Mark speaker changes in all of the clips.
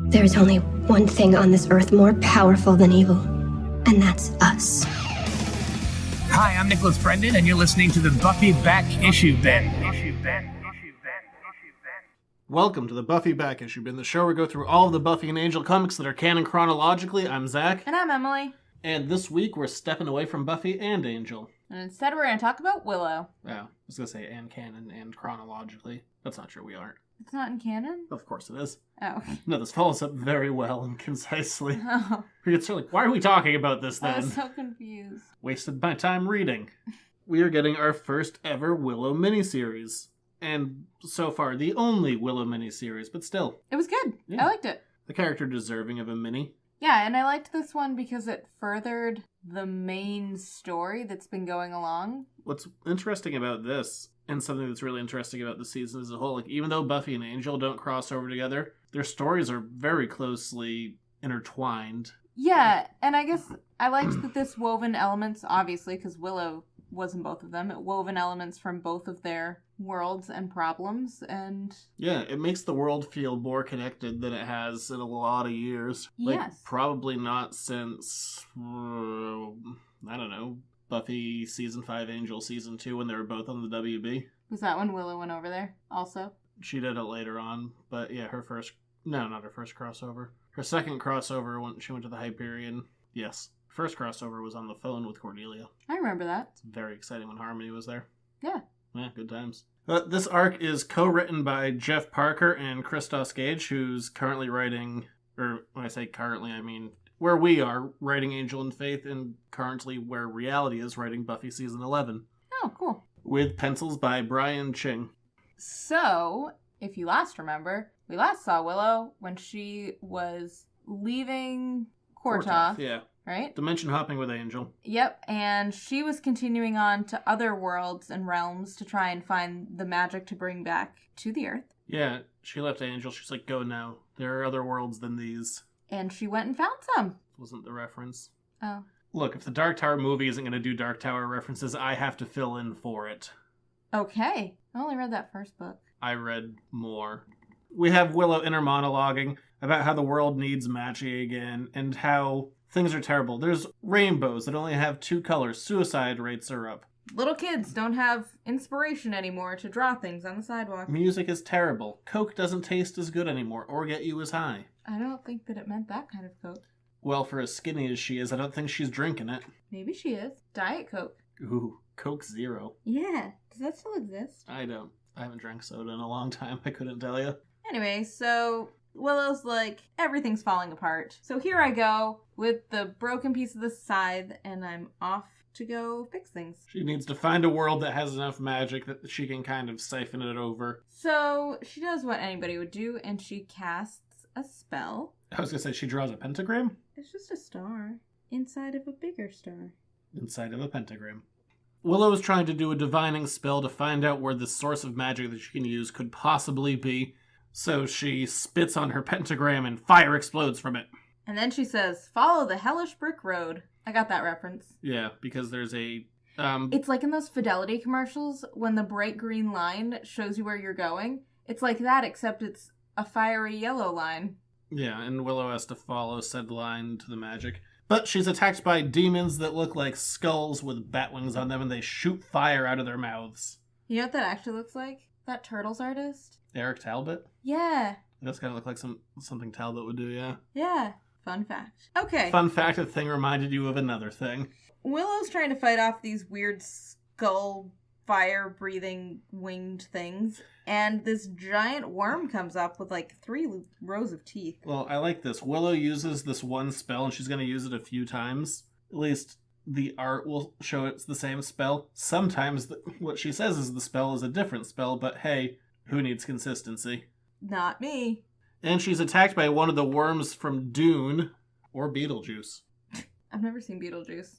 Speaker 1: There's only one thing on this earth more powerful than evil, and that's us.
Speaker 2: Hi, I'm Nicholas Brendan, and you're listening to the Buffy Back Issue Bin.
Speaker 3: Welcome to the Buffy Back Issue Bin, the show where we go through all of the Buffy and Angel comics that are canon chronologically. I'm Zach.
Speaker 4: And I'm Emily.
Speaker 3: And this week we're stepping away from Buffy and Angel.
Speaker 4: And instead we're going to talk about Willow.
Speaker 3: Oh, I was going to say and canon and chronologically. That's not true, we aren't.
Speaker 4: It's not in canon?
Speaker 3: Of course it is.
Speaker 4: Oh.
Speaker 3: No, this follows up very well and concisely.
Speaker 4: Oh.
Speaker 3: It's like, why are we talking about this then?
Speaker 4: I was so confused.
Speaker 3: Wasted my time reading. We are getting our first ever Willow miniseries. And so far, the only Willow miniseries, but still.
Speaker 4: It was good.
Speaker 3: Yeah.
Speaker 4: I liked it.
Speaker 3: The character deserving of a mini.
Speaker 4: Yeah, and I liked this one because it furthered the main story that's been going along.
Speaker 3: What's interesting about this, and something that's really interesting about the season as a whole, like even though Buffy and Angel don't cross over together, their stories are very closely intertwined.
Speaker 4: Yeah, and I guess I liked that this woven elements, obviously, because Willow was in both of them, it woven elements from both of their worlds and problems, and...
Speaker 3: Yeah, it makes the world feel more connected than it has in a lot of years. Like,
Speaker 4: yes.
Speaker 3: Probably not since, I don't know, Buffy Season 5, Angel Season 2, when they were both on the WB.
Speaker 4: Was that when Willow went over there, also?
Speaker 3: She did it later on, but yeah, not her first crossover. Her second crossover, when she went to the Hyperion, yes. First crossover was on the phone with Cordelia.
Speaker 4: I remember that.
Speaker 3: It's very exciting when Harmony was there.
Speaker 4: Yeah.
Speaker 3: Yeah, good times. This arc is co-written by Jeff Parker and Christos Gage, who's currently writing, or when I say currently, I mean where we are writing Angel and Faith, and currently where Reality is writing Buffy Season 11.
Speaker 4: Oh, cool.
Speaker 3: With pencils by Brian Ching.
Speaker 4: So, if you last remember, we last saw Willow when she was leaving Kortoth.
Speaker 3: Yeah.
Speaker 4: Right?
Speaker 3: Dimension hopping with Angel.
Speaker 4: Yep, and she was continuing on to other worlds and realms to try and find the magic to bring back to the Earth.
Speaker 3: Yeah, she left Angel. She's like, go now. There are other worlds than these.
Speaker 4: And she went and found some.
Speaker 3: Wasn't the reference.
Speaker 4: Oh.
Speaker 3: Look, if the Dark Tower movie isn't going to do Dark Tower references, I have to fill in for it.
Speaker 4: Okay. I only read that first book.
Speaker 3: I read more. We have Willow inner monologuing about how the world needs magic again and how things are terrible. There's rainbows that only have 2 colors. Suicide rates are up.
Speaker 4: Little kids don't have inspiration anymore to draw things on the sidewalk.
Speaker 3: Music is terrible. Coke doesn't taste as good anymore or get you as high.
Speaker 4: I don't think that it meant that kind of Coke.
Speaker 3: Well, for as skinny as she is, I don't think she's drinking it.
Speaker 4: Maybe she is. Diet Coke.
Speaker 3: Ooh, Coke Zero.
Speaker 4: Yeah. Does that still exist?
Speaker 3: I haven't drank soda in a long time. I couldn't tell you.
Speaker 4: Anyway, so Willow's like, everything's falling apart. So here I go with the broken piece of the scythe, and I'm off to go fix things.
Speaker 3: She needs to find a world that has enough magic that she can kind of siphon it over.
Speaker 4: So she does what anybody would do, and she casts a spell.
Speaker 3: I was going to say, she draws a pentagram?
Speaker 4: It's just a star inside of a bigger star.
Speaker 3: Inside of a pentagram. Willow is trying to do a divining spell to find out where the source of magic that she can use could possibly be. So she spits on her pentagram and fire explodes from it.
Speaker 4: And then she says, follow the hellish brick road. I got that reference.
Speaker 3: Yeah, because there's a...
Speaker 4: It's like in those Fidelity commercials when the bright green line shows you where you're going. It's like that, except it's a fiery yellow line.
Speaker 3: Yeah, and Willow has to follow said line to the magic. But she's attacked by demons that look like skulls with bat wings on them, and they shoot fire out of their mouths.
Speaker 4: You know what that actually looks like? That Turtles artist?
Speaker 3: Eric Talbot?
Speaker 4: Yeah.
Speaker 3: It does kind of look like something Talbot would do, yeah.
Speaker 4: Yeah. Fun fact. Okay.
Speaker 3: Fun fact, the thing reminded you of another thing.
Speaker 4: Willow's trying to fight off these weird skull fire-breathing winged things, and this giant worm comes up with like 3 rows of teeth.
Speaker 3: Well, I like this. Willow uses this one spell, and she's going to use it a few times. At least the art will show it's the same spell. Sometimes what she says is the spell is a different spell, but hey, who needs consistency?
Speaker 4: Not me.
Speaker 3: And she's attacked by one of the worms from Dune, or Beetlejuice.
Speaker 4: I've never seen Beetlejuice.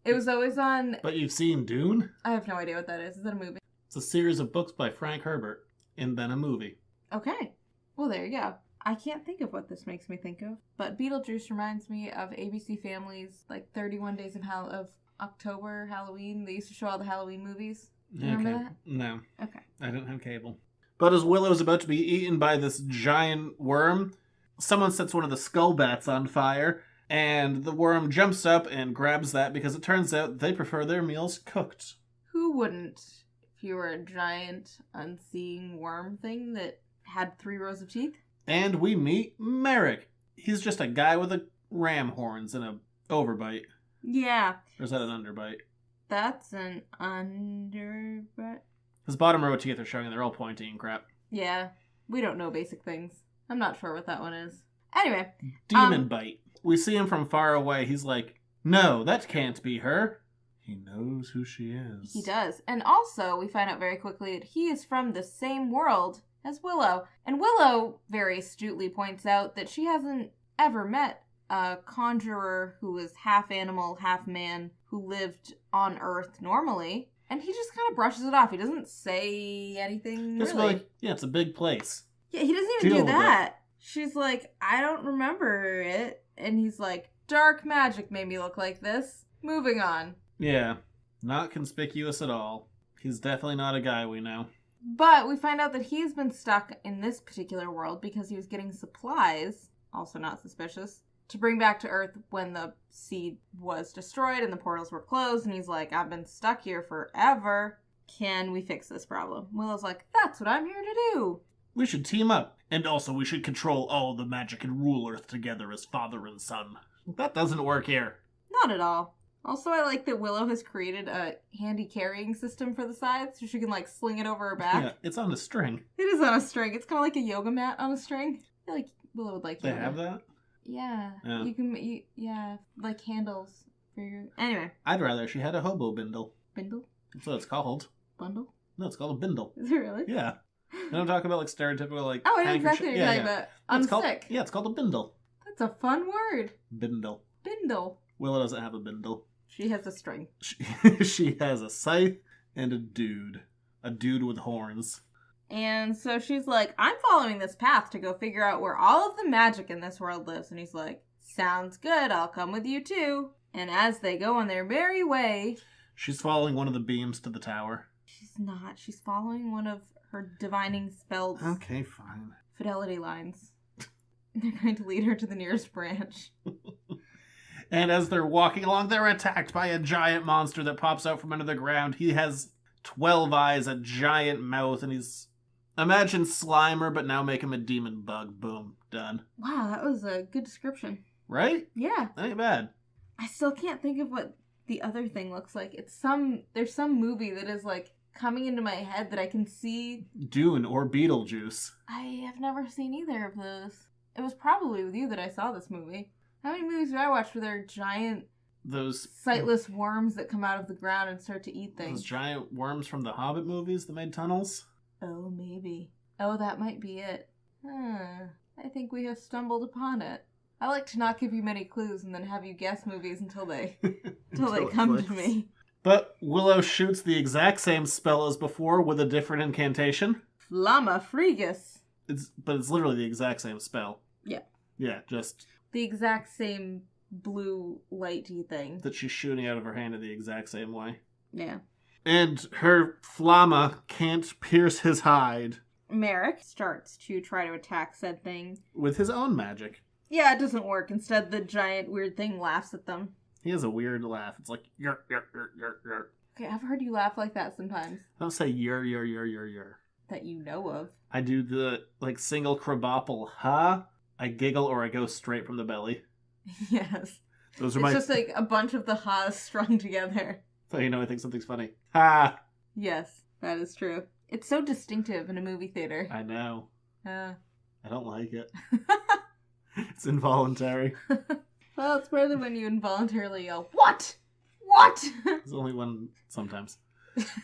Speaker 4: It was always on...
Speaker 3: But you've seen Dune?
Speaker 4: I have no idea what that is. Is that a movie?
Speaker 3: It's a series of books by Frank Herbert, and then a movie.
Speaker 4: Okay. Well, there you go. I can't think of what this makes me think of, but Beetlejuice reminds me of ABC Family's, like, 31 Days of October, Halloween. They used to show all the Halloween movies. Remember that?
Speaker 3: No.
Speaker 4: Okay.
Speaker 3: I didn't have cable. But as Willow's about to be eaten by this giant worm, someone sets one of the skull bats on fire, and the worm jumps up and grabs that because it turns out they prefer their meals cooked.
Speaker 4: Who wouldn't if you were a giant, unseeing worm thing that had 3 rows of teeth?
Speaker 3: And we meet Merrick. He's just a guy with a ram horns and a overbite.
Speaker 4: Yeah.
Speaker 3: Or is that an underbite?
Speaker 4: That's an underbite.
Speaker 3: His bottom row of teeth are showing and they're all pointy and crap.
Speaker 4: Yeah. We don't know basic things. I'm not sure what that one is. Anyway.
Speaker 3: Demon bite. We see him from far away. He's like, no, that can't be her. He knows who she is.
Speaker 4: He does. And also, we find out very quickly that he is from the same world as Willow. And Willow very astutely points out that she hasn't ever met a conjurer who was half animal, half man, who lived on Earth normally. And he just kind of brushes it off. He doesn't say anything
Speaker 3: Just
Speaker 4: really.
Speaker 3: like, yeah, it's a big place.
Speaker 4: Yeah, he doesn't even
Speaker 3: Deal
Speaker 4: do
Speaker 3: with
Speaker 4: that. She's like, I don't remember it. And he's like, dark magic made me look like this. Moving on.
Speaker 3: Yeah, not conspicuous at all. He's definitely not a guy we know.
Speaker 4: But we find out that he's been stuck in this particular world because he was getting supplies, also not suspicious, to bring back to Earth when the seed was destroyed and the portals were closed. And he's like, I've been stuck here forever. Can we fix this problem? Willow's like, that's what I'm here to do.
Speaker 3: We should team up. And also we should control all the magic and rule Earth together as father and son. That doesn't work here.
Speaker 4: Not at all. Also, I like that Willow has created a handy carrying system for the sides so she can, like, sling it over her back.
Speaker 3: Yeah, it's on a string.
Speaker 4: It is on a string. It's kind of like a yoga mat on a string. I feel like Willow would like
Speaker 3: They
Speaker 4: yoga.
Speaker 3: have that?
Speaker 4: Yeah.
Speaker 3: Yeah.
Speaker 4: You can, yeah, like handles for your... Anyway.
Speaker 3: I'd rather she had a hobo bindle.
Speaker 4: Bindle?
Speaker 3: That's what it's called.
Speaker 4: Bundle?
Speaker 3: No, it's called a bindle.
Speaker 4: Is it really?
Speaker 3: Yeah. And I'm talking about, like, stereotypical, like...
Speaker 4: Oh, I know
Speaker 3: handkerchief-
Speaker 4: exactly what you're talking about. On
Speaker 3: It's
Speaker 4: a
Speaker 3: called-
Speaker 4: stick.
Speaker 3: Yeah, it's called a bindle.
Speaker 4: That's a fun word.
Speaker 3: Bindle.
Speaker 4: Bindle.
Speaker 3: Willow doesn't have a bindle.
Speaker 4: She has a string.
Speaker 3: She has a scythe and a dude. A dude with horns.
Speaker 4: And so she's like, I'm following this path to go figure out where all of the magic in this world lives. And he's like, sounds good, I'll come with you too. And as they go on their merry way...
Speaker 3: She's following one of the beams to the tower.
Speaker 4: She's not. She's following one of her divining spells.
Speaker 3: Okay, fine.
Speaker 4: Fidelity lines. They're going to lead her to the nearest branch.
Speaker 3: And as they're walking along, they're attacked by a giant monster that pops out from under the ground. He has 12 eyes, a giant mouth, and he's... Imagine Slimer, but now make him a demon bug. Boom. Done.
Speaker 4: Wow, that was a good description.
Speaker 3: Right?
Speaker 4: Yeah.
Speaker 3: That ain't bad.
Speaker 4: I still can't think of what the other thing looks like. There's some movie that is like coming into my head that I can see.
Speaker 3: Dune or Beetlejuice.
Speaker 4: I have never seen either of those. It was probably with you that I saw this movie. How many movies do I watch where there are giant,
Speaker 3: Those
Speaker 4: sightless worms that come out of the ground and start to eat things?
Speaker 3: Those giant worms from the Hobbit movies that made tunnels?
Speaker 4: Oh, maybe. Oh, that might be it. I think we have stumbled upon it. I like to not give you many clues and then have you guess movies until they come to me.
Speaker 3: But Willow shoots the exact same spell as before with a different incantation.
Speaker 4: Flamma Frigus.
Speaker 3: But it's literally the exact same spell.
Speaker 4: Yeah.
Speaker 3: Yeah, just
Speaker 4: The exact same blue lighty thing.
Speaker 3: that she's shooting out of her hand in the exact same way.
Speaker 4: Yeah.
Speaker 3: And her Flamma can't pierce his hide
Speaker 4: Merrick starts to try to attack said thing.
Speaker 3: with his own magic.
Speaker 4: Yeah, it doesn't work. Instead, the giant weird thing laughs at them.
Speaker 3: He has a weird laugh. It's like, yer, yer, yer, yer, yer.
Speaker 4: Okay, I've heard you laugh like that sometimes.
Speaker 3: I don't say yer, yer, yer, yer, yer.
Speaker 4: That you know of.
Speaker 3: I do the, like, single crabapple, ha. I giggle or I go straight from the belly.
Speaker 4: Yes.
Speaker 3: Those are
Speaker 4: It's
Speaker 3: my...
Speaker 4: just like a bunch of the ha's strung together.
Speaker 3: So you know I think something's funny. Ha!
Speaker 4: Yes, that is true. It's so distinctive in a movie theater.
Speaker 3: I know.
Speaker 4: Yeah.
Speaker 3: I don't like it. It's involuntary.
Speaker 4: Well, it's better than when you involuntarily yell, "What? What?"
Speaker 3: There's only one sometimes.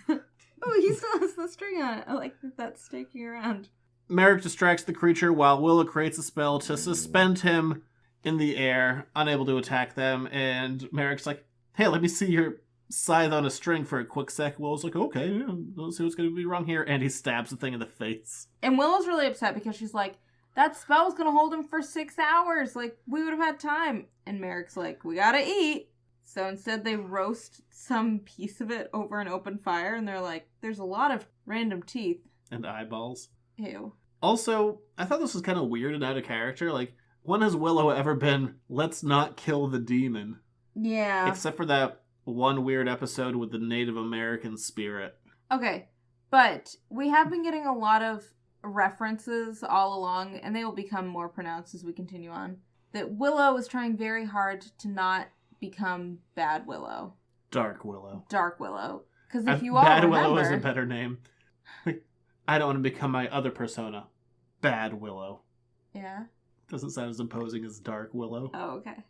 Speaker 4: Oh, he still has the string on it. I like that that's sticking around.
Speaker 3: Merrick distracts the creature while Willow creates a spell to suspend him in the air, unable to attack them. And Merrick's like, hey, let me see your scythe on a string for a quick sec. Willow's like, okay, yeah, let's see what's going to be wrong here. And he stabs the thing in the face.
Speaker 4: And Willow's really upset because she's like, that spell was going to hold him for 6 hours. Like, we would have had time. And Merrick's like, we gotta eat. So instead they roast some piece of it over an open fire. And they're like, there's a lot of random teeth.
Speaker 3: And eyeballs.
Speaker 4: Ew.
Speaker 3: Also, I thought this was kind of weird and out of character. Like, when has Willow ever been, let's not kill the demon?
Speaker 4: Yeah.
Speaker 3: Except for that one weird episode with the Native American spirit.
Speaker 4: Okay, but we have been getting a lot of references all along, and they will become more pronounced as we continue on, that Willow is trying very hard to not become Bad Willow.
Speaker 3: Dark Willow.
Speaker 4: Dark Willow. Because if you all
Speaker 3: Bad
Speaker 4: remember...
Speaker 3: Willow is a better name. I don't want to become my other persona. Bad Willow.
Speaker 4: Yeah?
Speaker 3: Doesn't sound as imposing as Dark Willow.
Speaker 4: Oh, okay.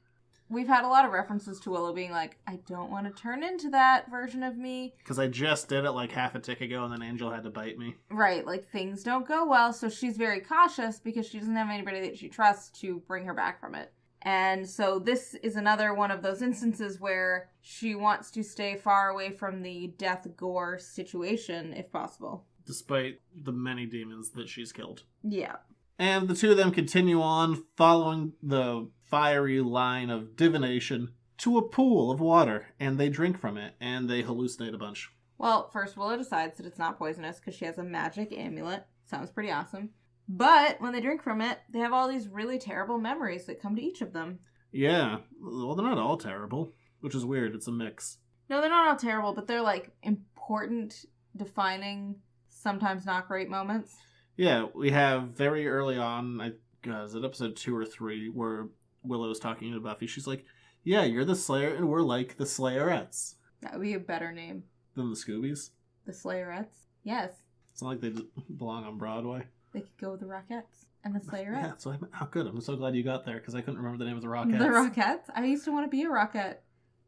Speaker 4: We've had a lot of references to Willow being like, I don't want to turn into that version of me.
Speaker 3: Because I just did it like half a tick ago and then Angel had to bite me.
Speaker 4: Right, like things don't go well, so she's very cautious because she doesn't have anybody that she trusts to bring her back from it. And so this is another one of those instances where she wants to stay far away from the death gore situation, if possible.
Speaker 3: Despite the many demons that she's killed.
Speaker 4: Yeah.
Speaker 3: And the two of them continue on, following the fiery line of divination to a pool of water, and they drink from it, and they hallucinate a bunch.
Speaker 4: Well, first Willow decides that it's not poisonous because she has a magic amulet. Sounds pretty awesome. But when they drink from it, they have all these really terrible memories that come to each of them.
Speaker 3: Yeah. Well, they're not all terrible, which is weird. It's a mix.
Speaker 4: No, they're not all terrible, but they're like important, defining, sometimes not great moments.
Speaker 3: Yeah, we have very early on, is it episode 2 or 3, where Willow's talking to Buffy. She's like, yeah, you're the Slayer and we're like the Slayerettes.
Speaker 4: That would be a better name.
Speaker 3: Than the Scoobies?
Speaker 4: The Slayerettes? Yes.
Speaker 3: It's not like they belong on Broadway.
Speaker 4: They could go with the Rockettes and the Slayerettes.
Speaker 3: Yeah, so how good. I'm so glad you got there, because I couldn't remember the name of the Rockettes.
Speaker 4: The Rockettes? I used to want to be a Rockette,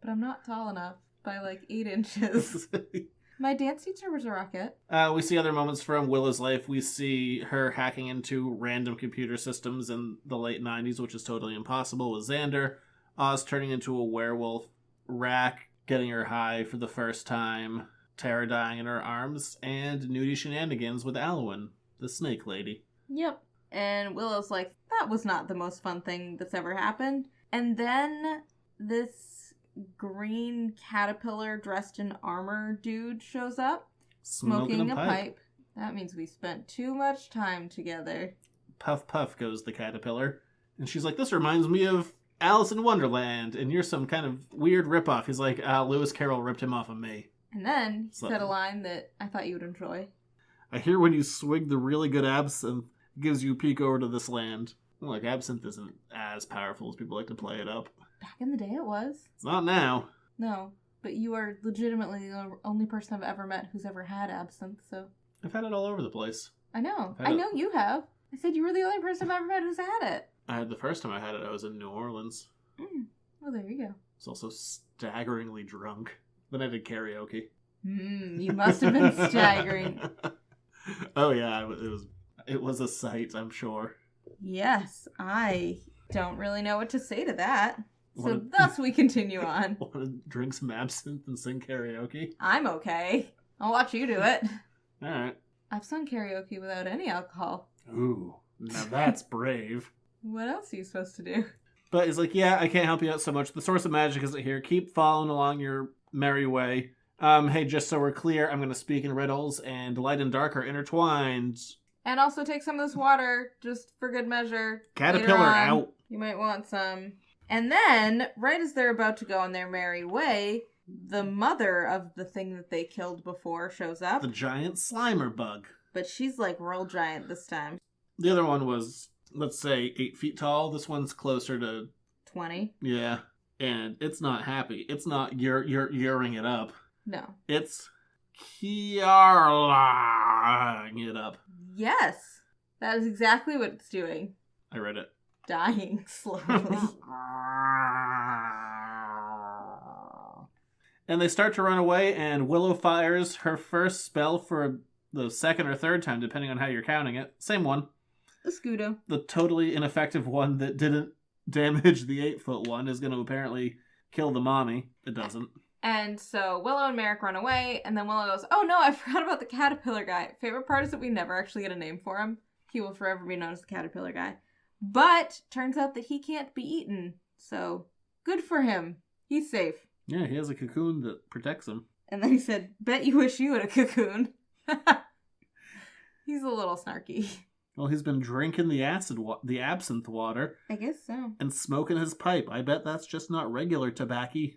Speaker 4: but I'm not tall enough by like 8 inches. My dance teacher was a Rockette.
Speaker 3: We see other moments from Willow's life. We see her hacking into random computer systems in the late 90s, which is totally impossible with Xander. Oz turning into a werewolf. Rack getting her high for the first time. Tara dying in her arms. And nudie shenanigans with Alwyn, the snake lady.
Speaker 4: Yep. And Willow's like, that was not the most fun thing that's ever happened. And then this green caterpillar dressed in armor dude shows up, smoking a pipe. That means we spent too much time together.
Speaker 3: Puff puff goes the caterpillar. And she's like, this reminds me of Alice in Wonderland, and you're some kind of weird ripoff. He's like, Lewis Carroll ripped him off of me.
Speaker 4: And then he said a line that I thought you would enjoy. I
Speaker 3: hear when you swig the really good absinthe, it gives you a peek over to this land. Like, absinthe isn't as powerful as people like to play it up.
Speaker 4: Back in the day it was.
Speaker 3: It's not now.
Speaker 4: No, but you are legitimately the only person I've ever met who's ever had absinthe, so...
Speaker 3: I've had it all over the place.
Speaker 4: I know. I know you have. I said you were the only person I've ever met who's had it.
Speaker 3: The first time I had it, I was in New Orleans.
Speaker 4: Well, there you go.
Speaker 3: I was also staggeringly drunk. Then I did karaoke.
Speaker 4: You must have been staggering.
Speaker 3: Oh yeah, it was a sight, I'm sure.
Speaker 4: Yes, I don't really know what to say to that. So thus we continue on.
Speaker 3: Want to drink some absinthe and sing karaoke?
Speaker 4: I'm okay. I'll watch you do it.
Speaker 3: Alright.
Speaker 4: I've sung karaoke without any alcohol.
Speaker 3: Ooh, now that's brave.
Speaker 4: What else are you supposed to do?
Speaker 3: But he's like, yeah, I can't help you out so much. The source of magic isn't here. Keep following along your merry way. Hey, just so we're clear, I'm going to speak in riddles, and light and dark are intertwined.
Speaker 4: And also take some of this water, just for good measure.
Speaker 3: Caterpillar out.
Speaker 4: You might want some. And then, right as they're about to go on their merry way, the mother of the thing that they killed before shows up.
Speaker 3: The giant Slimer bug.
Speaker 4: But she's like real giant this time.
Speaker 3: The other one was, let's say, 8 feet tall. This one's closer to
Speaker 4: 20.
Speaker 3: Yeah. And it's not happy. It's not you're-ing it up.
Speaker 4: No.
Speaker 3: It's Kiarling it up.
Speaker 4: Yes. That is exactly what it's doing.
Speaker 3: I read it.
Speaker 4: Dying slowly.
Speaker 3: And they start to run away, and Willow fires her first spell for the second or third time, depending on how you're counting it. Same one.
Speaker 4: The Scudo.
Speaker 3: The totally ineffective one that didn't damage the 8-foot one is going to apparently kill the mommy. It doesn't.
Speaker 4: And so Willow and Merrick run away, and then Willow goes, oh no, I forgot about the caterpillar guy. Favorite part is that we never actually get a name for him. He will forever be known as the caterpillar guy. But turns out that he can't be eaten. So good for him. He's safe.
Speaker 3: Yeah, he has a cocoon that protects him.
Speaker 4: And then he said, bet you wish you had a cocoon. He's a little snarky.
Speaker 3: Well, he's been drinking the absinthe water
Speaker 4: I guess so.
Speaker 3: and smoking his pipe. I bet that's just not regular tobacco.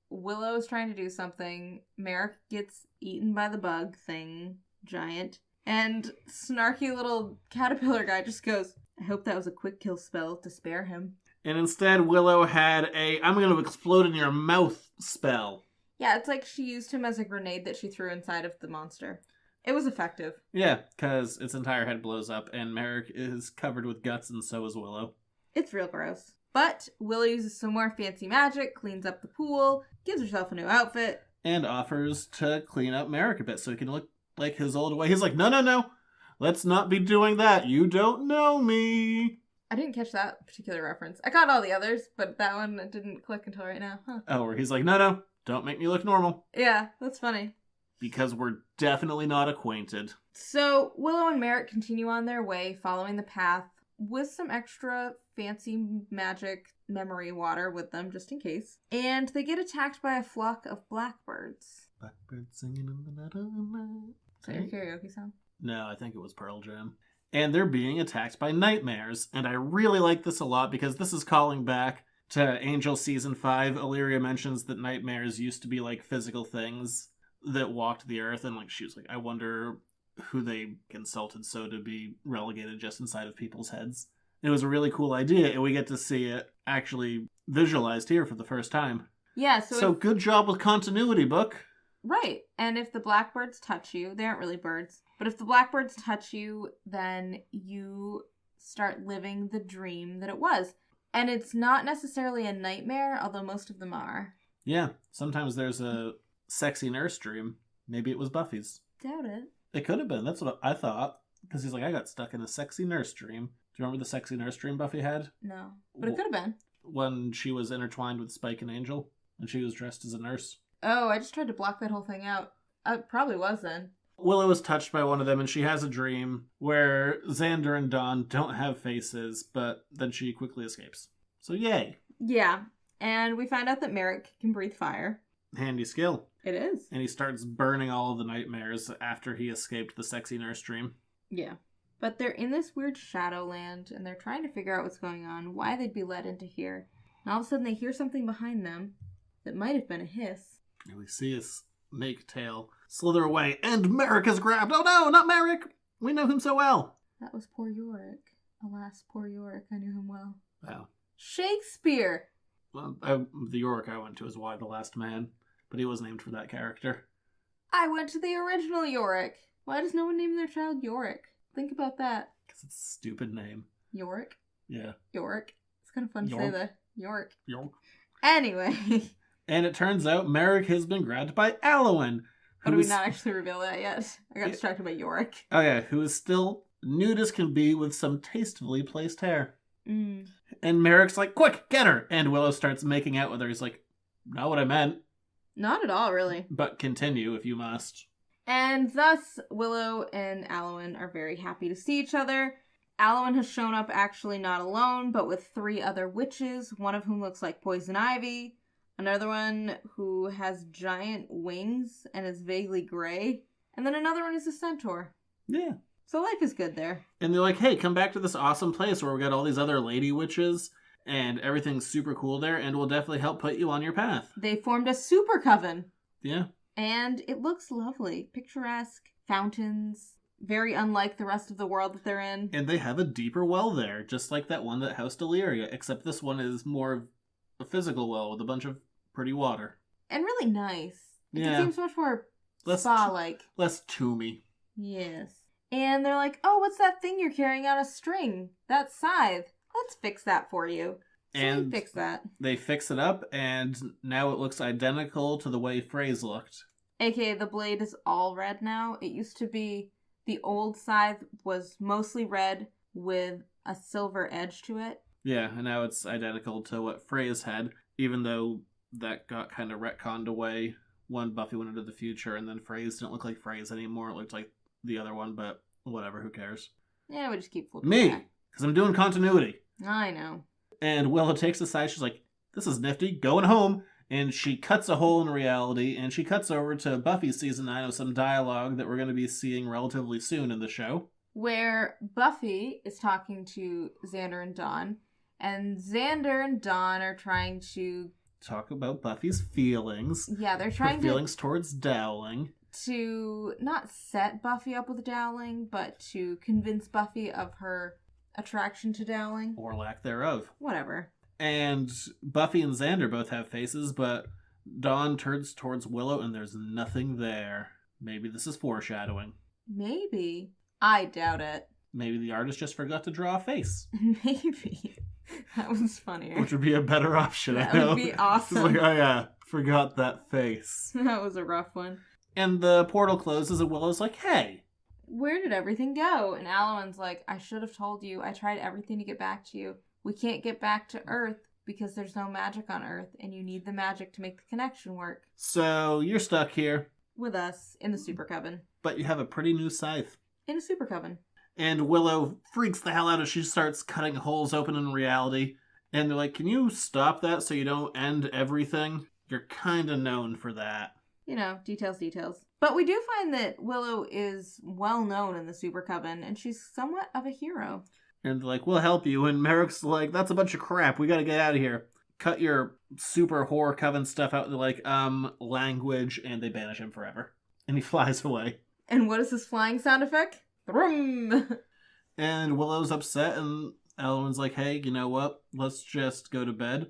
Speaker 4: Willow is trying to do something. Merrick gets eaten by the bug thing, giant. And snarky little caterpillar guy just goes, I hope that was a quick kill spell to spare him.
Speaker 3: And instead, Willow had a I'm going to explode in your mouth spell.
Speaker 4: Yeah, it's like she used him as a grenade that she threw inside of the monster. It was effective.
Speaker 3: Yeah, because its entire head blows up, and Merrick is covered with guts, and so is Willow.
Speaker 4: It's real gross. But Willow uses some more fancy magic, cleans up the pool, gives herself a new outfit.
Speaker 3: And offers to clean up Merrick a bit so he can look like his old way. He's like, no. Let's not be doing that. You don't know me.
Speaker 4: I didn't catch that particular reference. I got all the others, but that one didn't click until right now. Huh.
Speaker 3: Oh, where he's like, no. Don't make me look normal.
Speaker 4: Yeah, that's funny.
Speaker 3: Because we're definitely not acquainted.
Speaker 4: So Willow and Merrick continue on their way, following the path with some extra fancy magic memory water with them, just in case. And they get attacked by a flock of blackbirds.
Speaker 3: Blackbirds singing in the dead of night.
Speaker 4: Is that your karaoke song?
Speaker 3: No, I think it was Pearl Jam. And they're being attacked by nightmares. And I really like this a lot because this is calling back to Angel Season 5. Illyria mentions that nightmares used to be like physical things that walked the earth. And like she was like, I wonder who they consulted so to be relegated just inside of people's heads. It was a really cool idea, and we get to see it actually visualized here for the first time.
Speaker 4: Yeah,
Speaker 3: so good job with continuity, book.
Speaker 4: Right. And if the blackbirds touch you, they aren't really birds, but if the blackbirds touch you, then you start living the dream that it was. And it's not necessarily a nightmare, although most of them are.
Speaker 3: Yeah, sometimes there's a sexy nurse dream. Maybe it was Buffy's.
Speaker 4: Doubt it.
Speaker 3: It could have been. That's what I thought. Because he's like, I got stuck in a sexy nurse dream. Do you remember the sexy nurse dream Buffy had?
Speaker 4: No. But it could have been.
Speaker 3: When she was intertwined with Spike and Angel, and she was dressed as a nurse.
Speaker 4: Oh, I just tried to block that whole thing out. It probably was then.
Speaker 3: Willow is touched by one of them, and she has a dream where Xander and Dawn don't have faces, but then she quickly escapes. So yay.
Speaker 4: Yeah. And we find out that Merrick can breathe fire.
Speaker 3: Handy skill.
Speaker 4: It is.
Speaker 3: And he starts burning all of the nightmares after he escaped the sexy nurse dream.
Speaker 4: Yeah. But they're in this weird shadowland, and they're trying to figure out what's going on, why they'd be led into here. And all of a sudden they hear something behind them that might have been a hiss.
Speaker 3: And we see a snake tail slither away, and Merrick is grabbed. Oh no, not Merrick! We know him so well.
Speaker 4: That was poor Yorick. Alas, poor Yorick. I knew him well.
Speaker 3: Wow.
Speaker 4: Shakespeare!
Speaker 3: Well, the Yorick I went to is Why the Last Man, but he was named for that character.
Speaker 4: I went to the original Yorick. Why does no one name their child Yorick? Think about that.
Speaker 3: Because it's a stupid name.
Speaker 4: Yorick?
Speaker 3: Yeah.
Speaker 4: Yorick. It's kind of fun to say that. Yorick.
Speaker 3: York.
Speaker 4: Anyway.
Speaker 3: And it turns out Merrick has been grabbed by Alwyn.
Speaker 4: But we not actually reveal that yet. I got distracted by Yorick.
Speaker 3: Oh yeah, who is still nude as can be with some tastefully placed hair.
Speaker 4: Mm.
Speaker 3: And Merrick's like, quick, get her! And Willow starts making out with her. He's like, not what I meant.
Speaker 4: Not at all, really.
Speaker 3: But continue if you must.
Speaker 4: And thus, Willow and Alwyn are very happy to see each other. Alwyn has shown up actually not alone, but with 3 other witches, one of whom looks like Poison Ivy, another one who has giant wings and is vaguely gray, and then another one is a centaur.
Speaker 3: Yeah.
Speaker 4: So life is good there.
Speaker 3: And they're like, hey, come back to this awesome place where we got all these other lady witches, and everything's super cool there, and we'll definitely help put you on your path.
Speaker 4: They formed a super coven.
Speaker 3: Yeah.
Speaker 4: And it looks lovely. Picturesque. Fountains. Very unlike the rest of the world that they're in.
Speaker 3: And they have a deeper well there, just like that one that housed Illyria, except this one is more of a physical well with a bunch of pretty water.
Speaker 4: And really nice.
Speaker 3: Yeah.
Speaker 4: It seems much more spa-like.
Speaker 3: Less tombey.
Speaker 4: Yes. And they're like, oh, what's that thing you're carrying on a string? That scythe. Let's fix that for you. So
Speaker 3: And
Speaker 4: we fix that.
Speaker 3: They fix it up, and now it looks identical to the way Phrase looked.
Speaker 4: AKA the blade is all red now. It used to be the old scythe was mostly red with a silver edge to it.
Speaker 3: Yeah, and now it's identical to what Phrase had, even though that got kind of retconned away when Buffy went into the future, and then Phrase didn't look like Phrase anymore. It looked like the other one, but whatever, who cares?
Speaker 4: Yeah, we just keep flipping
Speaker 3: Me!
Speaker 4: back.
Speaker 3: Because I'm doing continuity.
Speaker 4: I know.
Speaker 3: And Willow takes a side, she's like, this is nifty, going home. And she cuts a hole in reality, and she cuts over to Buffy Season 9 with some dialogue that we're going to be seeing relatively soon in the show.
Speaker 4: where Buffy is talking to Xander and Dawn, and Xander and Dawn are trying to
Speaker 3: talk about Buffy's feelings.
Speaker 4: Yeah, they're trying
Speaker 3: her feelings towards Dowling.
Speaker 4: To not set Buffy up with Dowling, but to convince Buffy of her attraction to Dowling.
Speaker 3: Or lack thereof.
Speaker 4: Whatever.
Speaker 3: And Buffy and Xander both have faces, but Dawn turns towards Willow and there's nothing there. Maybe this is foreshadowing.
Speaker 4: Maybe. I doubt it.
Speaker 3: Maybe the artist just forgot to draw a face.
Speaker 4: Maybe. That was funnier.
Speaker 3: Which would be a better option,
Speaker 4: that
Speaker 3: I know.
Speaker 4: That would be awesome.
Speaker 3: It's like, oh yeah, forgot that face.
Speaker 4: That was a rough one.
Speaker 3: And the portal closes and Willow's like, hey.
Speaker 4: Where did everything go? And Alwyn's like, I should have told you. I tried everything to get back to you. We can't get back to Earth because there's no magic on Earth, and you need the magic to make the connection work.
Speaker 3: So you're stuck here.
Speaker 4: With us, in the Super Coven.
Speaker 3: But you have a pretty new scythe.
Speaker 4: In a Super Coven.
Speaker 3: And Willow freaks the hell out as she starts cutting holes open in reality. And they're like, can you stop that so you don't end everything? You're kind of known for that.
Speaker 4: You know, details. But we do find that Willow is well known in the Super Coven, and she's somewhat of a hero.
Speaker 3: And they're like, we'll help you. And Merrick's like, that's a bunch of crap. We gotta get out of here. Cut your super horror coven stuff out. They're like, language. And they banish him forever. And he flies away.
Speaker 4: And what is this flying sound effect? Thrum!
Speaker 3: And Willow's upset, and Elwyn's like, hey, you know what? Let's just go to bed.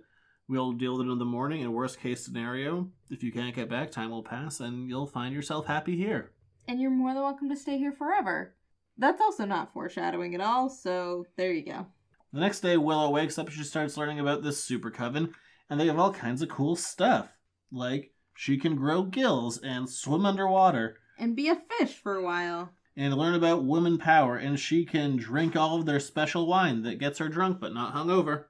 Speaker 3: We'll deal with it in the morning. In worst case scenario, if you can't get back, time will pass, and you'll find yourself happy here.
Speaker 4: And you're more than welcome to stay here forever. That's also not foreshadowing at all, so there you go.
Speaker 3: The next day, Willow wakes up and she starts learning about this super coven, and they have all kinds of cool stuff. Like, she can grow gills and swim underwater.
Speaker 4: And be a fish for a while.
Speaker 3: And learn about woman power, and she can drink all of their special wine that gets her drunk but not hungover.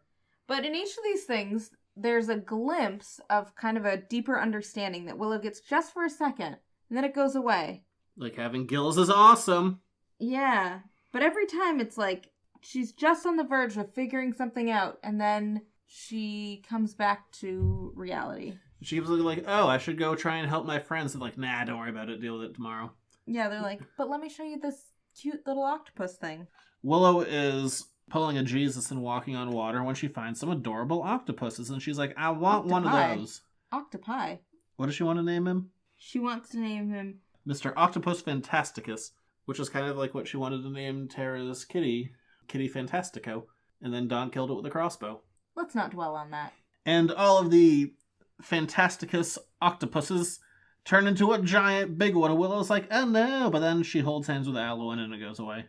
Speaker 4: But in each of these things, there's a glimpse of kind of a deeper understanding that Willow gets just for a second, and then it goes away.
Speaker 3: Like, having gills is awesome.
Speaker 4: Yeah, but every time it's like she's just on the verge of figuring something out, and then she comes back to reality.
Speaker 3: She keeps looking like, oh, I should go try and help my friends. And like, nah, don't worry about it. Deal with it tomorrow.
Speaker 4: Yeah, they're like, but let me show you this cute little octopus thing.
Speaker 3: Willow is pulling a Jesus and walking on water when she finds some adorable octopuses. And she's like, I want one of those.
Speaker 4: Octopi.
Speaker 3: What does she want to name him?
Speaker 4: She wants to name him
Speaker 3: Mr. Octopus Fantasticus, which is kind of like what she wanted to name Tara's kitty, Kitty Fantastico. And then Dawn killed it with a crossbow.
Speaker 4: Let's not dwell on that.
Speaker 3: And all of the Fantasticus octopuses turn into a giant big one. And Willow's like, oh no. But then she holds hands with Alwyn and it goes away.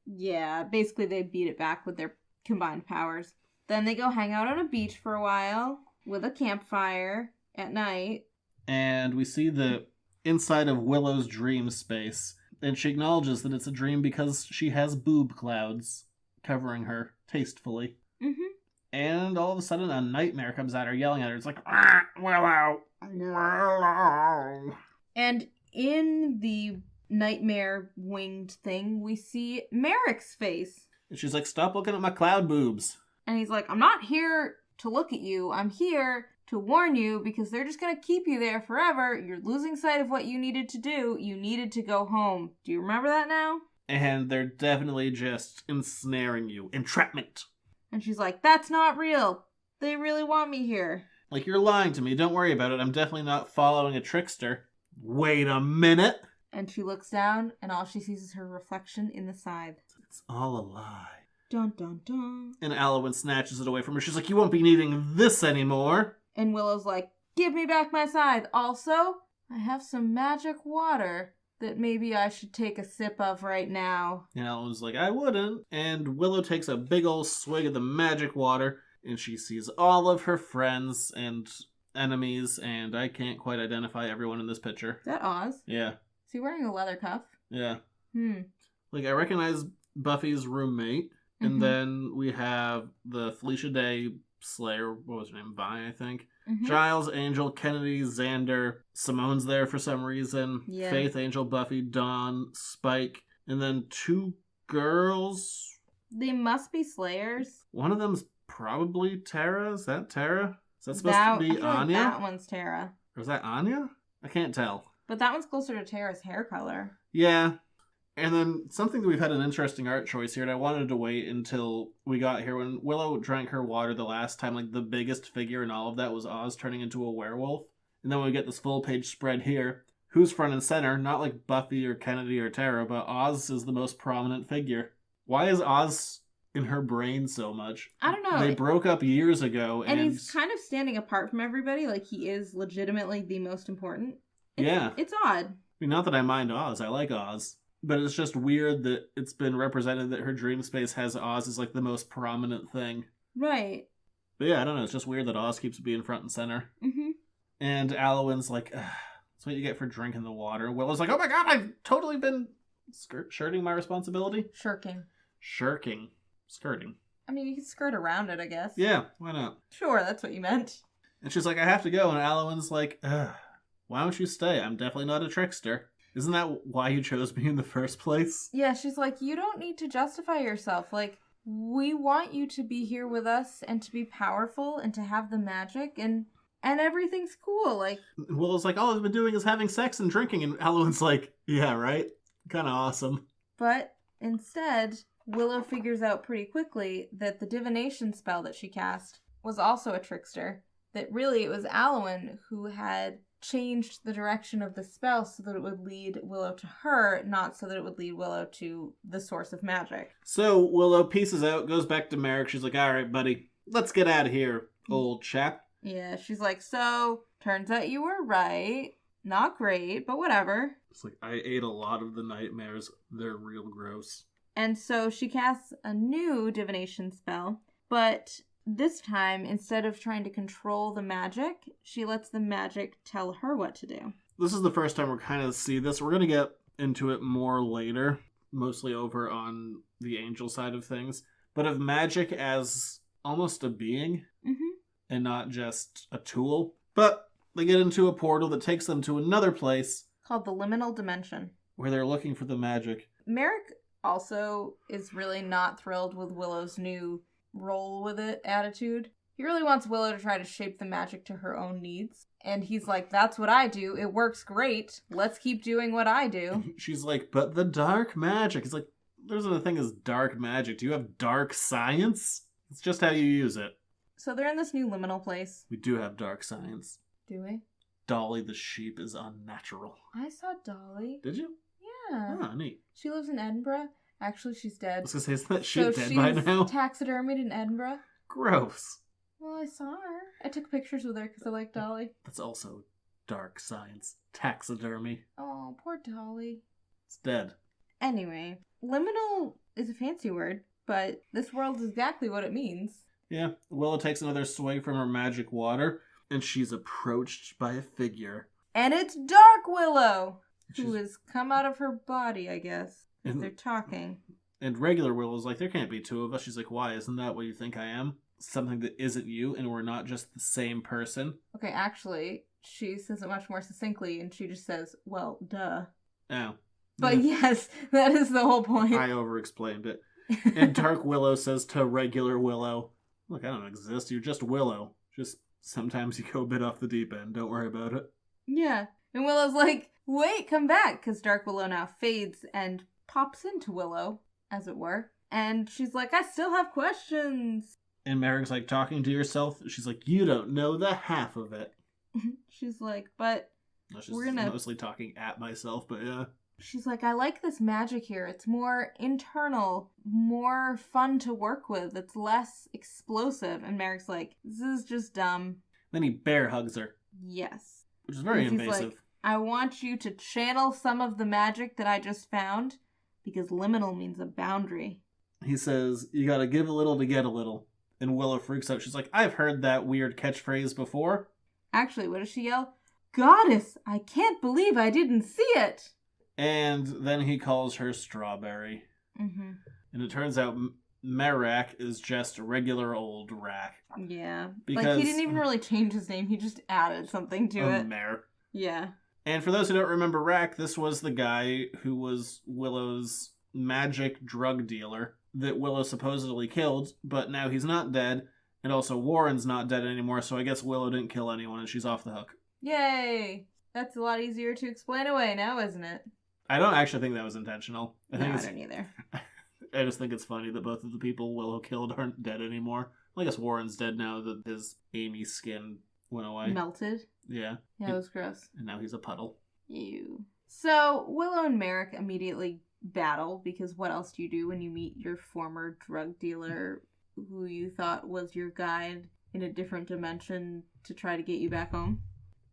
Speaker 4: Yeah, basically they beat it back with their combined powers. Then they go hang out on a beach for a while with a campfire at night.
Speaker 3: And we see the inside of Willow's dream space. And she acknowledges that it's a dream because she has boob clouds covering her tastefully.
Speaker 4: Mm-hmm.
Speaker 3: And all of a sudden a nightmare comes at her, yelling at her. It's like, Willow, Willow.
Speaker 4: And in the nightmare winged thing, we see Merrick's face.
Speaker 3: And she's like, stop looking at my cloud boobs.
Speaker 4: And he's like, I'm not here to look at you. I'm here to warn you because they're just going to keep you there forever. You're losing sight of what you needed to do. You needed to go home. Do you remember that now?
Speaker 3: And they're definitely just ensnaring you. Entrapment.
Speaker 4: And she's like, that's not real. They really want me here.
Speaker 3: Like, you're lying to me. Don't worry about it. I'm definitely not following a trickster. Wait a minute.
Speaker 4: And she looks down, and all she sees is her reflection in the scythe.
Speaker 3: It's all a lie.
Speaker 4: Dun, dun, dun.
Speaker 3: And Alwyn snatches it away from her. She's like, you won't be needing this anymore.
Speaker 4: And Willow's like, give me back my scythe. Also, I have some magic water that maybe I should take a sip of right now.
Speaker 3: And Alwyn's like, I wouldn't. And Willow takes a big old swig of the magic water, and she sees all of her friends and enemies, and I can't quite identify everyone in this picture.
Speaker 4: Is that Oz?
Speaker 3: Yeah.
Speaker 4: Is he wearing a leather cuff?
Speaker 3: Yeah.
Speaker 4: Hmm.
Speaker 3: Like, I recognize Buffy's roommate, and then we have the Felicia Day Slayer, what was her name? Vi, I think.
Speaker 4: Mm-hmm.
Speaker 3: Giles, Angel, Kennedy, Xander, Simone's there for some reason.
Speaker 4: Yeah.
Speaker 3: Faith, Angel, Buffy, Dawn, Spike, and then two girls.
Speaker 4: They must be Slayers.
Speaker 3: One of them's probably Tara. Is that Tara? Is that supposed to be
Speaker 4: I feel
Speaker 3: Anya?
Speaker 4: like that one's Tara.
Speaker 3: Or is that Anya? I can't tell.
Speaker 4: But that one's closer to Tara's hair color.
Speaker 3: Yeah. And then something that we've had an interesting art choice here, and I wanted to wait until we got here. When Willow drank her water the last time, like the biggest figure in all of that was Oz turning into a werewolf. And then we get this full page spread here. Who's front and center? Not like Buffy or Kennedy or Tara, but Oz is the most prominent figure. Why is Oz in her brain so much?
Speaker 4: I don't know.
Speaker 3: They broke up years ago.
Speaker 4: And he's kind of standing apart from everybody. Like, he is legitimately the most important. It's odd.
Speaker 3: I mean, not that I mind Oz. I like Oz. But it's just weird that it's been represented that her dream space has Oz as, like, the most prominent thing.
Speaker 4: Right.
Speaker 3: But yeah, I don't know. It's just weird that Oz keeps being front and center.
Speaker 4: Mm-hmm.
Speaker 3: And Alwyn's like, that's what you get for drinking the water. Willow's like, oh my god, I've totally been shirting my responsibility.
Speaker 4: Shirking.
Speaker 3: Skirting.
Speaker 4: I mean, you can skirt around it, I guess.
Speaker 3: Yeah, why not?
Speaker 4: Sure, that's what you meant.
Speaker 3: And she's like, I have to go. And Alwyn's like, why don't you stay? I'm definitely not a trickster. Isn't that why you chose me in the first place?
Speaker 4: Yeah, she's like, you don't need to justify yourself. Like, we want you to be here with us and to be powerful and to have the magic and everything's cool. Like,
Speaker 3: Willow's like, all I've been doing is having sex and drinking. And Alwyn's like, yeah, right? Kind of awesome.
Speaker 4: But instead, Willow figures out pretty quickly that the divination spell that she cast was also a trickster. That really it was Alwyn who had changed the direction of the spell so that it would lead Willow to her, not so that it would lead Willow to the source of magic.
Speaker 3: So Willow pieces out, goes back to Merrick. She's like, all right, buddy, let's get out of here, old chap.
Speaker 4: Yeah, she's like, so, turns out you were right. Not great, but whatever.
Speaker 3: It's like, I ate a lot of the nightmares. They're real gross.
Speaker 4: And so she casts a new divination spell, but this time, instead of trying to control the magic, she lets the magic tell her what to do.
Speaker 3: This is the first time we're kind of see this. We're going to get into it more later, mostly over on the angel side of things, but of magic as almost a being and not just a tool. But they get into a portal that takes them to another place
Speaker 4: called the liminal dimension,
Speaker 3: where they're looking for the magic.
Speaker 4: Merrick also is really not thrilled with Willow's new roll with it attitude. He really wants Willow to try to shape the magic to her own needs. And he's like, that's what I do. It works great. Let's keep doing what I do.
Speaker 3: She's like, but the dark magic. It's like, there's no thing as dark magic. Do you have dark science? It's just how you use it.
Speaker 4: So they're in this new liminal place.
Speaker 3: We do have dark science.
Speaker 4: Do we?
Speaker 3: Dolly the sheep is unnatural.
Speaker 4: I saw Dolly.
Speaker 3: Did you?
Speaker 4: Yeah.
Speaker 3: Oh, neat.
Speaker 4: She lives in Edinburgh. Actually, she's dead.
Speaker 3: I was going to say, isn't that sheep dead by now?
Speaker 4: Taxidermied in Edinburgh.
Speaker 3: Gross.
Speaker 4: Well, I saw her. I took pictures with her because I like Dolly.
Speaker 3: That's also dark science. Taxidermy.
Speaker 4: Oh, poor Dolly.
Speaker 3: It's dead.
Speaker 4: Anyway, liminal is a fancy word, but this world is exactly what it means.
Speaker 3: Yeah, Willow takes another swig from her magic water, and she's approached by a figure.
Speaker 4: And it's Dark Willow, who has come out of her body, I guess.
Speaker 3: And
Speaker 4: they're talking.
Speaker 3: And regular Willow's like, there can't be two of us. She's like, why? Isn't that what you think I am? Something that isn't you, and we're not just the same person.
Speaker 4: Okay, actually, she says it much more succinctly, and she just says, well, duh.
Speaker 3: Oh.
Speaker 4: But yes, that is the whole point.
Speaker 3: I over-explained it. And Dark Willow says to regular Willow, look, I don't exist. You're just Willow. Just sometimes you go a bit off the deep end. Don't worry about it.
Speaker 4: Yeah. And Willow's like, wait, come back. Because Dark Willow now fades and pops into Willow, as it were. And she's like, I still have questions.
Speaker 3: And Merrick's like, talking to yourself? She's like, you don't know the half of it.
Speaker 4: She's like, but
Speaker 3: we're gonna... mostly talking at myself, but yeah.
Speaker 4: She's like, I like this magic here. It's more internal, more fun to work with. It's less explosive. And Merrick's like, this is just dumb.
Speaker 3: Then he bear hugs her.
Speaker 4: Yes.
Speaker 3: Which is very invasive.
Speaker 4: He's like, I want you to channel some of the magic that I just found, because liminal means a boundary.
Speaker 3: He says, you gotta give a little to get a little. And Willow freaks out. She's like, I've heard that weird catchphrase before.
Speaker 4: Actually, what does she yell? Goddess, I can't believe I didn't see it.
Speaker 3: And then he calls her Strawberry.
Speaker 4: Mm-hmm.
Speaker 3: And it turns out Merak is just a regular old Rack.
Speaker 4: Yeah.
Speaker 3: Because
Speaker 4: like, he didn't even really change his name. He just added something to it.
Speaker 3: Mer.
Speaker 4: Yeah.
Speaker 3: And for those who don't remember Rack, this was the guy who was Willow's magic drug dealer that Willow supposedly killed, but now he's not dead. And also Warren's not dead anymore, so I guess Willow didn't kill anyone and she's off the hook.
Speaker 4: Yay! That's a lot easier to explain away now, isn't it?
Speaker 3: I don't actually think that was intentional.
Speaker 4: I don't either.
Speaker 3: I just think it's funny that both of the people Willow killed aren't dead anymore. I guess Warren's dead now that his Amy skin went away.
Speaker 4: Melted?
Speaker 3: Yeah.
Speaker 4: Yeah, it was gross.
Speaker 3: And now he's a puddle.
Speaker 4: Ew. So, Willow and Merrick immediately battle, because what else do you do when you meet your former drug dealer who you thought was your guide in a different dimension to try to get you back home?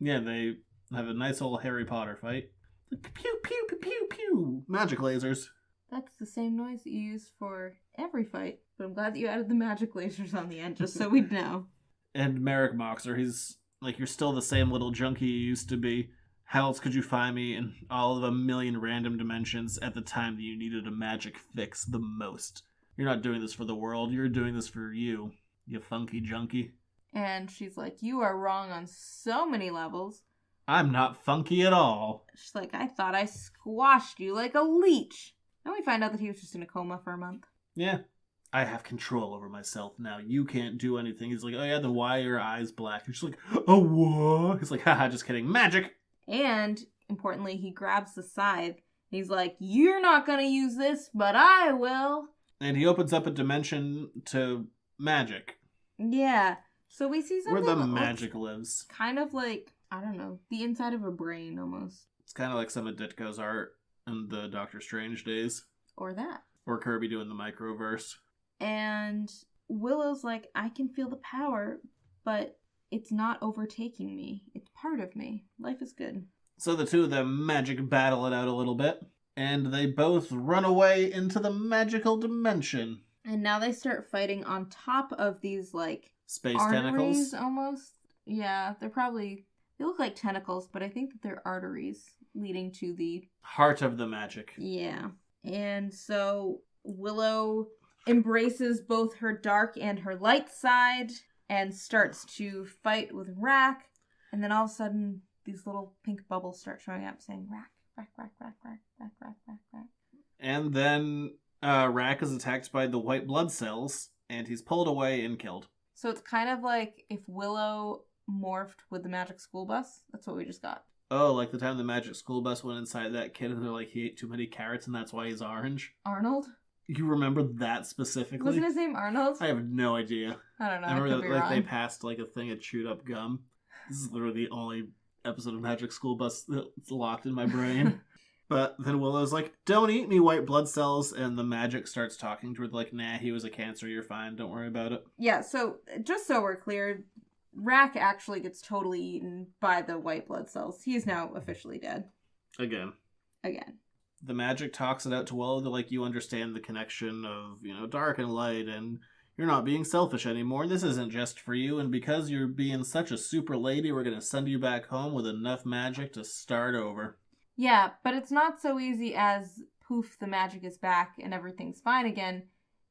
Speaker 3: Yeah, they have a nice old Harry Potter fight. Pew, pew, pew, pew, pew. Magic lasers.
Speaker 4: That's the same noise that you use for every fight, but I'm glad that you added the magic lasers on the end, just so we'd know.
Speaker 3: And Merrick mocks her. He's like, you're still the same little junkie you used to be. How else could you find me in all of a million random dimensions at the time that you needed a magic fix the most? You're not doing this for the world. You're doing this for you funky junkie.
Speaker 4: And she's like, you are wrong on so many levels.
Speaker 3: I'm not funky at all.
Speaker 4: She's like, I thought I squashed you like a leech. And we find out that he was just in a coma for a month.
Speaker 3: Yeah. I have control over myself now. You can't do anything. He's like, oh yeah, then why are your eyes black? And she's like, oh what? He's like, haha, just kidding. Magic!
Speaker 4: And, importantly, he grabs the scythe. He's like, you're not gonna use this, but I will.
Speaker 3: And he opens up a dimension to magic.
Speaker 4: Yeah. So we see something
Speaker 3: where the
Speaker 4: that
Speaker 3: magic lives.
Speaker 4: Kind of like, I don't know, the inside of a brain almost.
Speaker 3: It's kind of like some of Ditko's art in the Doctor Strange days.
Speaker 4: Or that.
Speaker 3: Or Kirby doing the microverse.
Speaker 4: And Willow's like, I can feel the power, but it's not overtaking me. It's part of me. Life is good.
Speaker 3: So the two of them magic battle it out a little bit. And they both run away into the magical dimension.
Speaker 4: And now they start fighting on top of these, like,
Speaker 3: space
Speaker 4: arteries,
Speaker 3: tentacles?
Speaker 4: Almost. Yeah, they look like tentacles, but I think that they're arteries leading to the
Speaker 3: heart of the magic.
Speaker 4: Yeah. And so Willow embraces both her dark and her light side and starts to fight with Rack. And then all of a sudden, these little pink bubbles start showing up saying, Rack, Rack, Rack, Rack, Rack, Rack, Rack, Rack, Rack.
Speaker 3: And then Rack is attacked by the white blood cells, and he's pulled away and killed.
Speaker 4: So it's kind of like if Willow morphed with the magic school bus. That's what we just got.
Speaker 3: Oh, like the time the magic school bus went inside that kid and they're like, he ate too many carrots and that's why he's orange?
Speaker 4: Arnold?
Speaker 3: You remember that specifically?
Speaker 4: Wasn't his name Arnold?
Speaker 3: I have no idea.
Speaker 4: I don't know.
Speaker 3: I remember
Speaker 4: that,
Speaker 3: like
Speaker 4: wrong.
Speaker 3: they passed like a thing of chewed up gum. This is literally the only episode of Magic School Bus that's locked in my brain. But then Willow's like, don't eat me, white blood cells. And the magic starts talking to her like, nah, he was a cancer. You're fine. Don't worry about it.
Speaker 4: Yeah, so just so we're clear, Rack actually gets totally eaten by the white blood cells. He is now officially dead.
Speaker 3: Again. The magic talks it out to Willow that, like, you understand the connection of, dark and light, and you're not being selfish anymore. This isn't just for you, and because you're being such a super lady, we're going to send you back home with enough magic to start over.
Speaker 4: Yeah, but it's not so easy as poof, the magic is back and everything's fine again.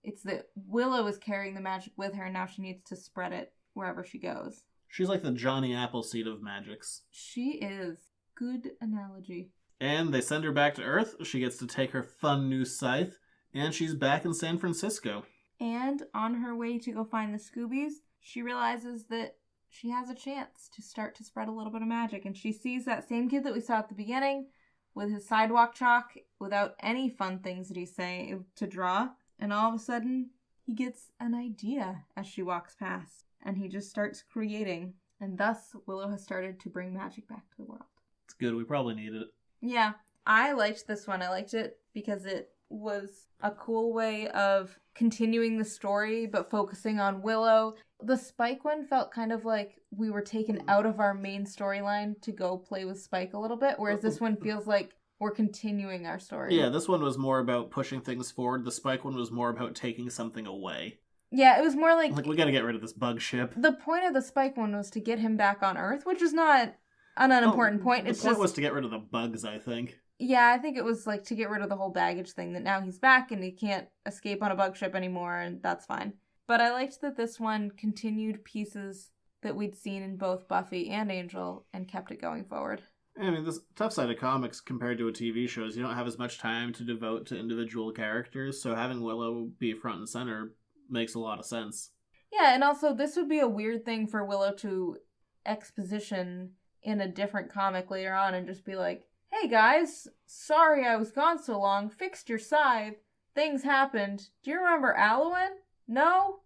Speaker 4: It's that Willow is carrying the magic with her, and now she needs to spread it wherever she goes.
Speaker 3: She's like the Johnny Appleseed of magics.
Speaker 4: She is. Good analogy.
Speaker 3: And they send her back to Earth. She gets to take her fun new scythe, and she's back in San Francisco.
Speaker 4: And on her way to go find the Scoobies, she realizes that she has a chance to start to spread a little bit of magic. And she sees that same kid that we saw at the beginning with his sidewalk chalk without any fun things that he's saying to draw. And all of a sudden, he gets an idea as she walks past. And he just starts creating. And thus, Willow has started to bring magic back to the world.
Speaker 3: It's good. We probably needed it.
Speaker 4: Yeah. I liked this one. I liked it because it was a cool way of continuing the story, but focusing on Willow. The Spike one felt kind of like we were taken out of our main storyline to go play with Spike a little bit, whereas this one feels like we're continuing our story.
Speaker 3: Yeah, this one was more about pushing things forward. The Spike one was more about taking something away.
Speaker 4: Yeah, it was more like
Speaker 3: we gotta get rid of this bug ship.
Speaker 4: The point of the Spike one was to get him back on Earth, which is not an unimportant point.
Speaker 3: The point was to get rid of the bugs, I think.
Speaker 4: Yeah, I think it was like to get rid of the whole baggage thing, that now he's back and he can't escape on a bug ship anymore, and that's fine. But I liked that this one continued pieces that we'd seen in both Buffy and Angel and kept it going forward.
Speaker 3: I mean, this tough side of comics compared to a TV show is you don't have as much time to devote to individual characters, so having Willow be front and center makes a lot of sense.
Speaker 4: Yeah, and also this would be a weird thing for Willow to exposition in a different comic later on and just be like, Hey guys, sorry I was gone so long. Fixed your scythe. Things happened. Do you remember Alwyn? No?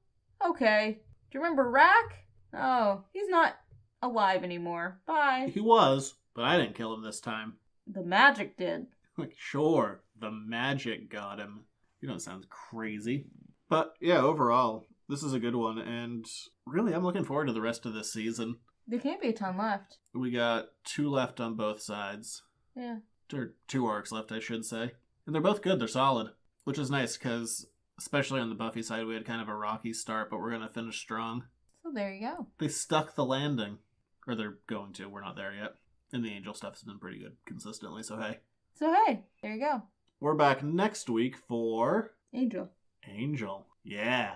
Speaker 4: Okay. Do you remember Rack? Oh, he's not alive anymore. Bye.
Speaker 3: He was, but I didn't kill him this time.
Speaker 4: The magic did.
Speaker 3: Like, sure, the magic got him. You don't sound crazy. But yeah, overall, this is a good one, and really, I'm looking forward to the rest of this season.
Speaker 4: There can't be a ton left.
Speaker 3: We got 2 left on both sides.
Speaker 4: Yeah.
Speaker 3: Or 2 arcs left, I should say. And they're both good, they're solid. Which is nice, because especially on the Buffy side, we had kind of a rocky start, but we're going to finish strong.
Speaker 4: So there you go.
Speaker 3: They stuck the landing. Or they're going to, we're not there yet. And the Angel stuff has been pretty good consistently, so hey.
Speaker 4: So hey, there you go.
Speaker 3: We're back next week for...
Speaker 4: Angel.
Speaker 3: Angel. Yeah.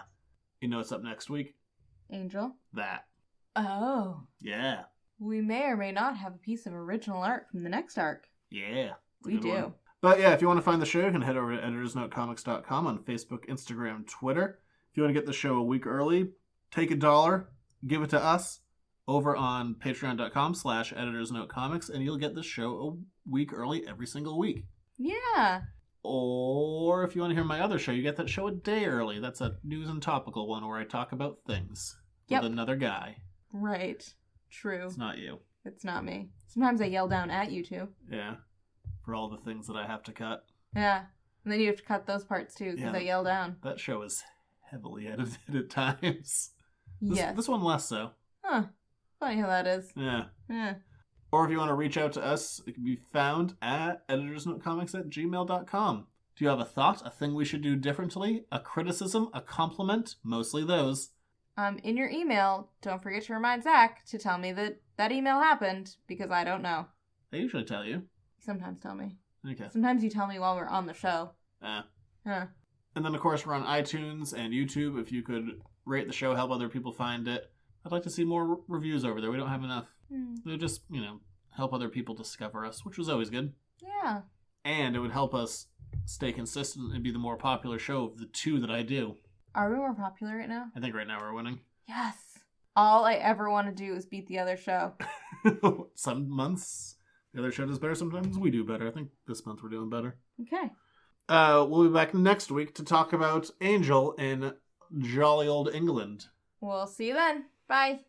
Speaker 3: You know what's up next week?
Speaker 4: Angel.
Speaker 3: That.
Speaker 4: Oh.
Speaker 3: Yeah.
Speaker 4: We may or may not have a piece of original art from the next arc.
Speaker 3: Yeah.
Speaker 4: We do.
Speaker 3: One. But yeah, if you want to find the show, you can head over to editorsnotecomics.com on Facebook, Instagram, Twitter. If you want to get the show a week early, take $1, give it to us over on patreon.com/editorsnotecomics, and you'll get the show a week early every single week.
Speaker 4: Yeah.
Speaker 3: Or if you want to hear my other show, you get that show a day early. That's a news and topical one where I talk about things with another guy.
Speaker 4: Right. True.
Speaker 3: It's not you.
Speaker 4: It's not me. Sometimes I yell down at you too.
Speaker 3: Yeah. For all the things that I have to cut.
Speaker 4: Yeah. And then you have to cut those parts too because I yell down.
Speaker 3: That show is heavily edited at times.
Speaker 4: Yes.
Speaker 3: This one less so.
Speaker 4: Huh. Funny how that is.
Speaker 3: Yeah.
Speaker 4: Yeah.
Speaker 3: Or if you want to reach out to us, it can be found at editorsnotecomics@gmail.com. Do you have a thought, a thing we should do differently, a criticism, a compliment? Mostly those.
Speaker 4: In your email, don't forget to remind Zach to tell me that email happened, because I don't know.
Speaker 3: I usually tell you.
Speaker 4: You sometimes tell me.
Speaker 3: Okay.
Speaker 4: Sometimes you tell me while we're on the show.
Speaker 3: Huh.
Speaker 4: And
Speaker 3: then, of course, we're on iTunes and YouTube. If you could rate the show, help other people find it. I'd like to see more reviews over there. We don't have enough. They'll just, help other people discover us, which was always good.
Speaker 4: Yeah.
Speaker 3: And it would help us stay consistent and be the more popular show of the 2 that I do.
Speaker 4: Are we more popular right now?
Speaker 3: I think right now we're winning.
Speaker 4: Yes. All I ever want to do is beat the other show.
Speaker 3: Some months the other show does better. Sometimes we do better. I think this month we're doing better.
Speaker 4: Okay.
Speaker 3: We'll be back next week to talk about Angel in jolly old England.
Speaker 4: We'll see you then. Bye.